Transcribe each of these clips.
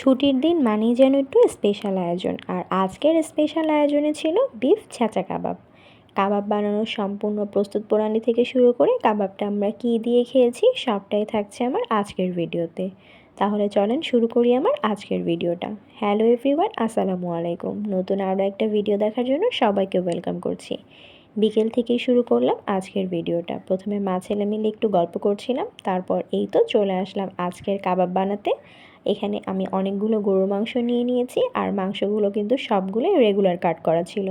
ছুটির দিন মানেই যেন একটু স্পেশাল আয়োজন। আর আজকের স্পেশাল আয়োজনে ছিল বিফ ছেঁচা কাবাব। কাবাব বানানোর সম্পূর্ণ প্রস্তুত প্রণালী থেকে শুরু করে কাবাবটা আমরা কী দিয়ে খেয়েছি সবটাই থাকছে আমার আজকের ভিডিওতে। তাহলে চলেন শুরু করি আমার আজকের ভিডিওটা। হ্যালো এভরিওয়ান, আসসালামু আলাইকুম। নতুন আরও একটা ভিডিও দেখার জন্য সবাইকে ওয়েলকাম করছি। বিকেল থেকেই শুরু করলাম আজকের ভিডিওটা। প্রথমে মা ছেলে মিলে একটু গল্প করছিলাম, তারপর এই তো চলে আসলাম আজকের কাবাব বানাতে। এখানে আমি অনেকগুলো গরুর মাংস নিয়ে নিয়েছি, আর মাংসগুলো কিন্তু সবগুলোই রেগুলার কাট করা ছিল।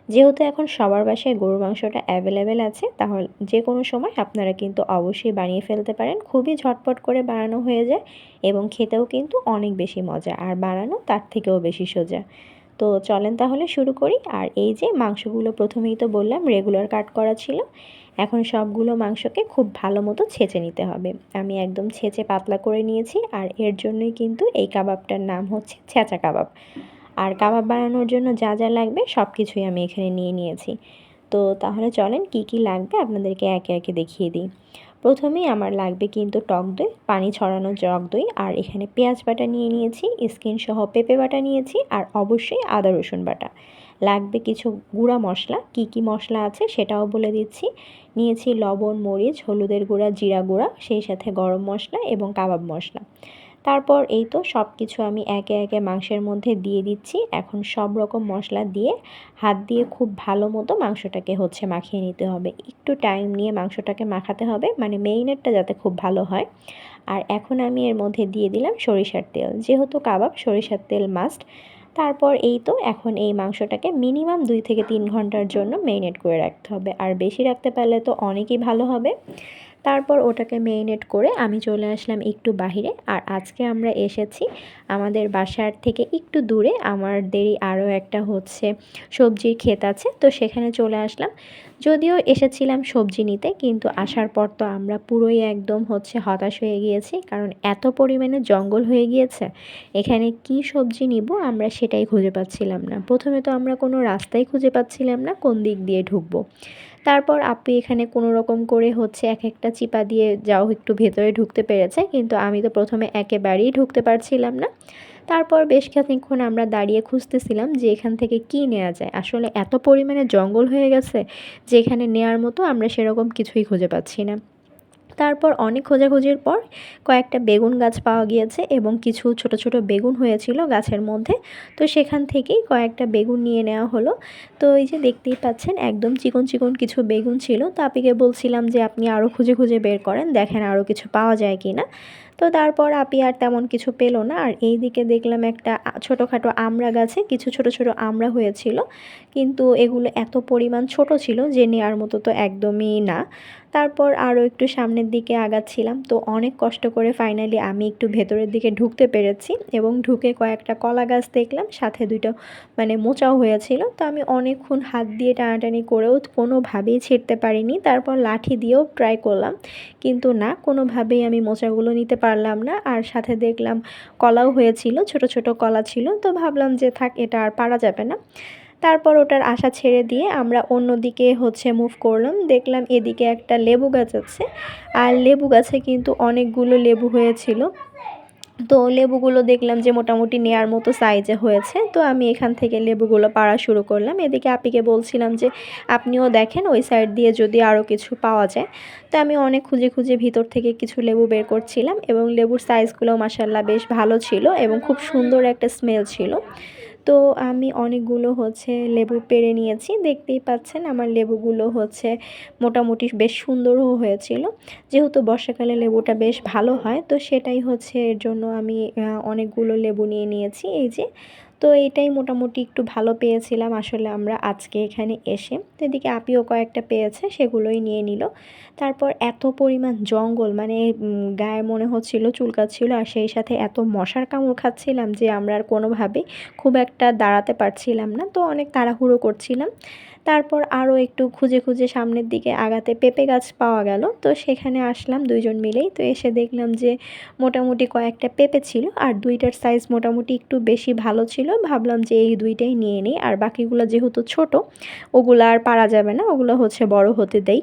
যেহেতু এখন সবার বাসায় গরুর মাংসটা অ্যাভেলেবেল আছে, তাহলে যে কোনো সময় আপনারা কিন্তু অবশ্যই বানিয়ে ফেলতে পারেন। খুবই ঝটপট করে বানানো হয়ে যায় এবং খেতেও কিন্তু অনেক বেশি মজা, আর বানানো তার থেকেও বেশি সোজা। তো চলেন তাহলে শুরু করি। আর এই যে মাংসগুলো প্রথমেই তো বললাম রেগুলার কাট করা ছিল। এখন সবগুলো মাংসকে খুব ভালো মতো ছেঁচে নিতে হবে। আমি একদম ছেঁচে পাতলা করে নিয়েছি, আর এর জন্যই কিন্তু এই কাবাবটার নাম হচ্ছে ছেঁচা কাবাব। আর কাবাব বানানোর জন্য যা যা লাগবে সব কিছুই আমি এখানে নিয়ে নিয়েছি। তো তাহলে চলেন কি কি লাগবে আপনাদেরকে একে একে দেখিয়ে দিই। প্রথমেই আমার লাগবে কিন্তু টক দই, পানি ছড়ানো টক দই, আর এখানে পেঁয়াজ বাটা নিয়ে নিয়েছি, স্কিন সহ পেঁপে বাটা নিয়েছি, আর অবশ্যই আদা রসুন বাটা। লাগবে কিছু গুঁড়া মশলা, কি কি মশলা আছে সেটাও বলে দিচ্ছি। নিয়েছি লবণ, মরিচ, হলুদের গুঁড়া, জিরা গুঁড়া, সেই সাথে গরম মশলা এবং কাবাব মশলা। তারপর এই তো সব কিছু আমি একে একে মাংসের মধ্যে দিয়ে দিচ্ছি। এখন সব রকম মশলা দিয়ে হাত দিয়ে খুব ভালো মতো মাংসটাকে মাখিয়ে নিতে হবে। একটু টাইম নিয়ে মাংসটাকে মাখাতে হবে, মানে মেরিনেটটা যাতে খুব ভালো হয়। আর এখন আমি এর মধ্যে দিয়ে দিলাম সরিষার তেল, যেহেতু কাবাব সরিষার তেল মাস্ট। তারপর এই তো এখন এই মাংসটাকে মিনিমাম 2 থেকে 3 ঘন্টার জন্য মেরিনেট করে রাখতে হবে, আর বেশি রাখতে পারলে তো অনেকই ভালো হবে। তারপর ওটাকে মেরিনেট করে আমি চলে আসলাম একটু বাহিরে। আর আজকে আমরা এসেছি আমাদের বাসার থেকে একটু দূরে, আমাদেরই আরও একটা সবজির ক্ষেত আছে, তো সেখানে চলে আসলাম। যদিও এসেছিলাম সবজি নিতে, কিন্তু আসার পর তো আমরা পুরোই একদম হতাশ হয়ে গিয়েছি, কারণ এত পরিমাণে জঙ্গল হয়ে গিয়েছে। এখানে কি সবজি নিব আমরা সেটাই খুঁজে পাচ্ছিলাম না। প্রথমে তো আমরা কোনো রাস্তাই খুঁজে পাচ্ছিলাম না কোন দিক দিয়ে ঢুকবো। তারপর আপু এখানে কোনো রকম করে এক একটা চিপা দিয়ে যাও একটু ভেতরে ঢুকতে পেরেছে, কিন্তু আমি তো প্রথমে একেবারেই ঢুকতে পারছিলাম না। তারপর বেশ খানিকক্ষণ আমরা দাঁড়িয়ে খুঁজতেছিলাম যে এখান থেকে কি নেওয়া যায়। আসলে এত পরিমাণে জঙ্গল হয়ে গেছে যে এখানে নেয়ার মতো আমরা সেরকম কিছুই খুঁজে পাচ্ছি না। তারপর অনেক খোঁজাখুঁজির পর কয়েকটা বেগুন গাছ পাওয়া গিয়েছে এবং কিছু ছোট ছোট বেগুন হয়েছিল গাছের মধ্যে, তো সেখান থেকেই কয়েকটা বেগুন নিয়ে নেওয়া হলো। তো এই যে দেখতেই পাচ্ছেন একদম চিকন চিকন কিছু বেগুন ছিল, তো আপিকে বলছিলাম যে আপনি আরও খুঁজে খুঁজে বের করেন, দেখেন আরও কিছু পাওয়া যায় কি না। তো তারপর আপি আর তেমন কিছু পেলো না। আর এই দিকে দেখলাম একটা ছোটোখাটো আমড়া গাছে কিছু ছোট ছোট আমড়া হয়েছিল, কিন্তু এগুলো এত পরিমাণ ছোট ছিল যে নেওয়ার মতো তো একদমই না। তারপর আরও একটু সামনের দিকে আগাচ্ছিলাম, তো অনেক কষ্ট করে ফাইনালি আমি একটু ভেতরের দিকে ঢুকতে পেরেছি এবং ঢুকে কয়েকটা কলা গাছ দেখলাম, সাথে দুটো মোচাও হয়েছিল। তো আমি অনেকক্ষণ হাত দিয়ে টানাটানি করেও কোনোভাবেই ছিঁড়তে পারিনি। তারপর লাঠি দিয়েও ট্রাই করলাম, কিন্তু না, কোনোভাবেই আমি মোচাগুলো নিতে পারলাম না। আর সাথে দেখলাম কলাও হয়েছিল, ছোট ছোট কলা ছিল, তো ভাবলাম যে থাক, এটা আর পারা যাবে না। তারপর ওটার আশা ছেড়ে দিয়ে আমরা অন্যদিকে মুভ করলাম। দেখলাম এদিকে একটা লেবু গাছ আছে, আর লেবু গাছে কিন্তু অনেকগুলো লেবু হয়েছিল। তো লেবুগুলো দেখলাম যে মোটামুটি নেয়ার মতো সাইজে হয়েছে, তো আমি এখান থেকে লেবুগুলো পাড়া শুরু করলাম। এদিকে আপিকে বলছিলাম যে আপনিও দেখেন ওই সাইড দিয়ে যদি আরও কিছু পাওয়া যায়। তো আমি অনেক খুঁজে খুঁজে ভিতর থেকে কিছু লেবু বের করছিলাম, এবং লেবুর সাইজগুলো মাশাআল্লাহ বেশ ভালো ছিল এবং খুব সুন্দর একটা স্মেল ছিল। তো আমি অনেকগুলো লেবু পেড়ে নিয়েছি। দেখতেই পাচ্ছেন আমার লেবুগুলো মোটামুটি বেশ সুন্দরও হয়েছিল। যেহেতু বর্ষাকালে লেবুটা বেশ ভালো হয়, তো সেটাই এর জন্য আমি অনেকগুলো লেবু নিয়ে নিয়েছি। এই যে, তো এটাই মোটামুটি একটু ভালো পেয়েছিলাম আসলে আমরা আজকে এখানে এসে। তো এদিকে আপিও কয়েকটা পেয়েছে, সেগুলোই নিয়ে নিল। তারপর এত পরিমাণ জঙ্গল, গায়ে মনে হচ্ছিল চুলকাচ্ছিল, আর সেই সাথে এত মশার কামড় খাচ্ছিলাম যে আমরা আর কোনোভাবেই খুব একটা দাঁড়াতে পারছিলাম না, তো অনেক তাড়াহুড়ো করছিলাম। তারপর আরও একটু খুঁজে খুঁজে সামনের দিকে আগাতে পেঁপে গাছ পাওয়া গেল, তো সেখানে আসলাম দুইজন মিলেই। তো এসে দেখলাম যে মোটামুটি কয়েকটা পেঁপে ছিল, আর দুইটার সাইজ মোটামুটি একটু বেশি ভালো ছিল। ভাবলাম যে এই দুইটাই নিয়ে নিই, আর বাকিগুলো যেহেতু ছোট ওগুলো আর পারা যাবে না, ওগুলো বড় হতে দেই।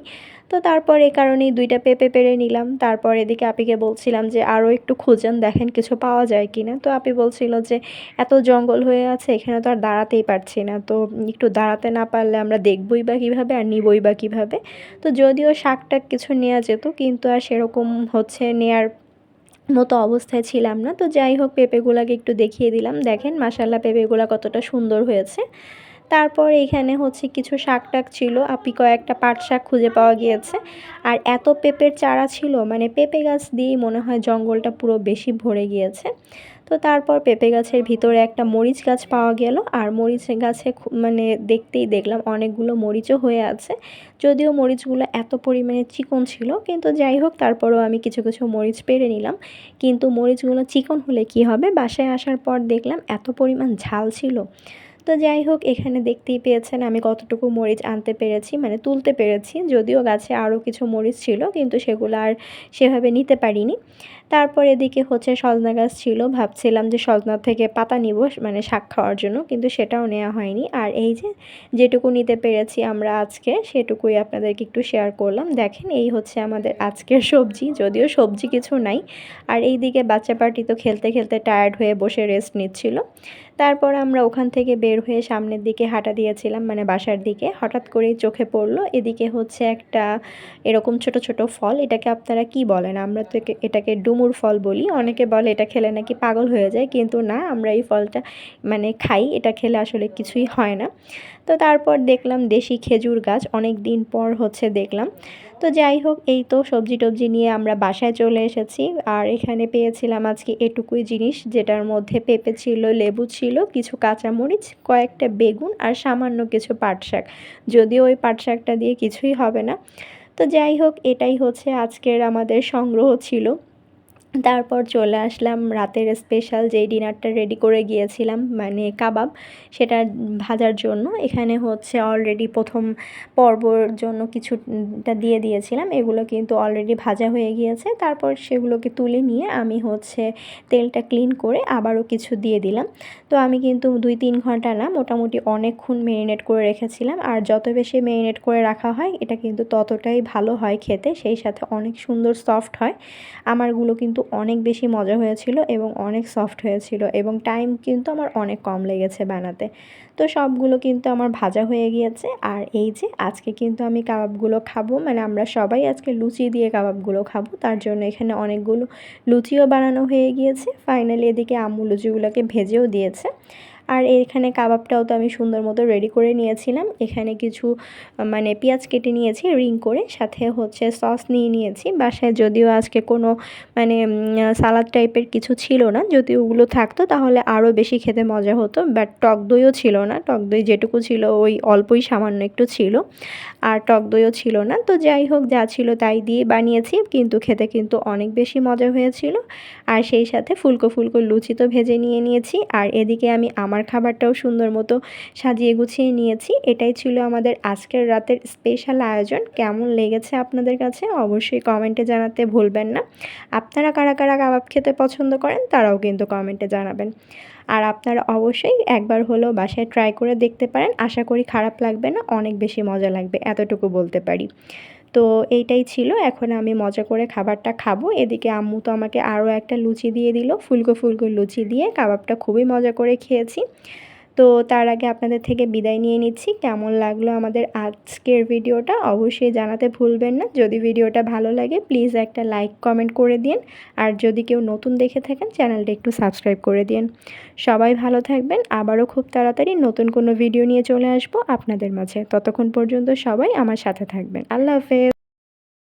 তো তারপর এই কারণেই 2টা পেঁপে পেড়ে নিলাম। তারপর এদিকে আপিকে বলছিলাম যে আরও একটু খুঁজেন, দেখেন কিছু পাওয়া যায় কিনা। তো আপি বলছিল যে এত জঙ্গল হয়ে আছে, এখানে তো আর দাঁড়াতেই পারছি না, তো একটু দাঁড়াতে না পারলে আমরা দেখবই বা কীভাবে আর নিবই বা কীভাবে। তো যদিও শাক টাক কিছু নেওয়া যেত, কিন্তু আর সেরকম হচ্ছে নেয়ার মতো অবস্থায় ছিলাম না। তো যাই হোক, পেঁপেগুলাকে একটু দেখিয়ে দিলাম, দেখেন মাশাআল্লাহ পেঁপেগুলা কতটা সুন্দর হয়েছে। তারপর এইখানে হচ্ছে কিছু শাক টাক ছিল, আপি কয়েকটা পাট শাক খুঁজে পাওয়া গিয়েছে। আর এত পেঁপের চারা ছিল, মানে পেঁপে গাছ দিয়েই মনে হয় জঙ্গলটা পুরো বেশি ভরে গিয়েছে। তো তারপর পেঁপে গাছের ভিতরে একটা মরিচ গাছ পাওয়া গেল, আর মরিচ গাছে মানে দেখতেই দেখলাম অনেকগুলো মরিচও হয়ে আছে। যদিও মরিচগুলো এত পরিমাণে চিকন ছিল, কিন্তু যাই হোক তারপরও আমি কিছু কিছু মরিচ পেড়ে নিলাম। কিন্তু মরিচগুলো চিকন হলে কি হবে, বাসায় আসার পর দেখলাম এত পরিমাণ ঝাল ছিল। তো যাই হোক, এখানে দেখতেই পেয়েছেন আমি কতটুকু মরিচ আনতে পেরেছি, মানে তুলতে পেরেছি। যদিও গাছে আরও কিছু মরিচ ছিল, কিন্তু সেগুলো আর সেভাবে নিতে পারিনি। তারপর এদিকে হচ্ছে সজনা গাছ ছিল, ভাবছিলাম যে সজনা থেকে পাতা নিব মানে শাক খাওয়ার জন্য, কিন্তু সেটাও নেওয়া হয়নি। আর এই যে যেটুকু নিতে পেরেছি আমরা আজকে, সেটুকুই আপনাদেরকে একটু শেয়ার করলাম। দেখেন এই হচ্ছে আমাদের আজকের সবজি, যদিও সবজি কিছু নাই। আর এই দিকে বাচ্চা পার্টি তো খেলতে খেলতে টায়ার্ড হয়ে বসে রেস্ট নিচ্ছিল। তারপর আমরা ওখান থেকে বের হয়ে সামনের দিকে হাঁটা দিয়েছিলাম, মানে বাসার দিকে। হঠাৎ করেই চোখে পড়লো এদিকে হচ্ছে একটা এরকম ছোট ছোট ফল, এটাকে আপনারা কি বলেন? আমরা তো এটাকে ডুমুর ফল বলি। অনেকে বলে এটা খেলে নাকি পাগল হয়ে যায়, কিন্তু না, আমরা এই ফলটা মানে খাই, এটা খেলে আসলে কিছুই হয় না। তো তারপর দেখলাম দেশি খেজুর গাছ, অনেক দিন পর হচ্ছে দেখলাম। তো যাই হোক, এই তো সবজি টবজি নিয়ে আমরা বাসায় চলে এসেছি। আর এখানে পেয়েছিলাম আজকে এটুকুই জিনিস, যেটার মধ্যে পেঁপে ছিল, লেবু ছিল, কিছু কাঁচামরিচ, কয়েকটা বেগুন আর সামান্য কিছু পাট শাক। যদিও ওই পাট শাকটা দিয়ে কিছুই হবে না। তো যাই হোক, এটাই হচ্ছে আজকের আমাদের সংগ্রহ ছিল। তারপর চলে আসলাম রাতের স্পেশাল যেই ডিনারটা রেডি করে গিয়েছিলাম, মানে কাবাব, সেটা ভাজার জন্য। এখানে হচ্ছে অলরেডি প্রথম পর্বর জন্য কিছুটা দিয়ে দিয়েছিলাম, এগুলো কিন্তু অলরেডি ভাজা হয়ে গিয়েছে। তারপর সেগুলোকে তুলে নিয়ে আমি হচ্ছে তেলটা ক্লিন করে আবারও কিছু দিয়ে দিলাম। তো আমি কিন্তু 2-3 ঘন্টা না, মোটামুটি অনেকক্ষণ মেরিনেট করে রেখেছিলাম। আর যত বেশি মেরিনেট করে রাখা হয় এটা কিন্তু ততটাই ভালো হয় খেতে, সেই সাথে অনেক সুন্দর সফট হয়। আমারগুলো কিন্তু অনেক বেশি মজা হয়েছিল এবং অনেক সফট হয়েছিল, এবং টাইম কিন্তু আমার অনেক কম লেগেছে বানাতে। তো সবগুলো কিন্তু আমার ভাজা হয়ে গিয়েছে। আর এই যে আজকে কিন্তু আমি কাবাবগুলো খাবো, মানে আমরা সবাই আজকে লুচি দিয়ে কাবাবগুলো খাবো, তার জন্য এখানে অনেকগুলো লুচিও বানানো হয়ে গিয়েছে। ফাইনালি এদিকে আম্মু লুচিগুলোকে ভেজেও দিয়েছে। আর এখানে কাবাবটাও তো আমি সুন্দর মতো রেডি করে নিয়েছিলাম। এখানে কিছু মানে পেঁয়াজ কেটে নিয়েছি রিং করে, সাথে হচ্ছে সস নিয়ে নিয়েছি। বাসায় যদিও আজকে কোনো মানে সালাদ টাইপের কিছু ছিল না, যদি ওগুলো থাকতো তাহলে আরও বেশি খেতে মজা হতো। বাট টক দইও ছিল না, টক দই যেটুকু ছিল ওই অল্পই সামান্য একটু ছিল, আর টক দইও ছিল না। তো যাই হোক, যা ছিল তাই দিয়ে বানিয়েছি, কিন্তু খেতে কিন্তু অনেক বেশি মজা হয়েছিল। আর সেই সাথে ফুলকো ফুলকো লুচি তো ভেজে নিয়ে নিয়েছি। আর এদিকে আমি আমার খাবারটাও সুন্দর মতো সাজিয়ে গুছিয়ে নিয়েছি। এটাই ছিল আমাদের আজকের রাতের স্পেশাল আয়োজন। কেমন লেগেছে আপনাদের কাছে অবশ্যই কমেন্টে জানাতে ভুলবেন না। আপনারা কারা কারা কাবাব খেতে পছন্দ করেন তারাও কিন্তু কমেন্টে জানাবেন। আর আপনারা অবশ্যই একবার হলেও বাসায় ট্রাই করে দেখতে পারেন, আশা করি খারাপ লাগবে না, অনেক বেশি মজা লাগবে, এতটুকু বলতে পারি। তো এইটাই ছিল, এখন আমি মজা করে খাবারটা খাবো। এদিকে আম্মু তো আমাকে আরও একটা লুচি দিয়ে দিল, ফুলকো ফুলকো লুচি দিয়ে কাবাবটা খুবই মজা করে খেয়েছি। তো তার আগে আপনাদের থেকে বিদায় নিয়ে নিচ্ছি। কেমন লাগলো আমাদের আজকের ভিডিওটা অবশ্যই জানাতে ভুলবেন না। যদি ভিডিওটা ভালো লাগে প্লিজ একটা লাইক কমেন্ট করে দিন। আর যদি কেউ নতুন দেখে থাকেন চ্যানেলটা একটু সাবস্ক্রাইব করে দিন। সবাই ভালো থাকবেন, আবারও খুব তাড়াতাড়ি নতুন কোনো ভিডিও নিয়ে চলে আসবো আপনাদের মাঝে। ততক্ষণ পর্যন্ত সবাই আমার সাথে থাকবেন। আল্লাহ হাফেজ।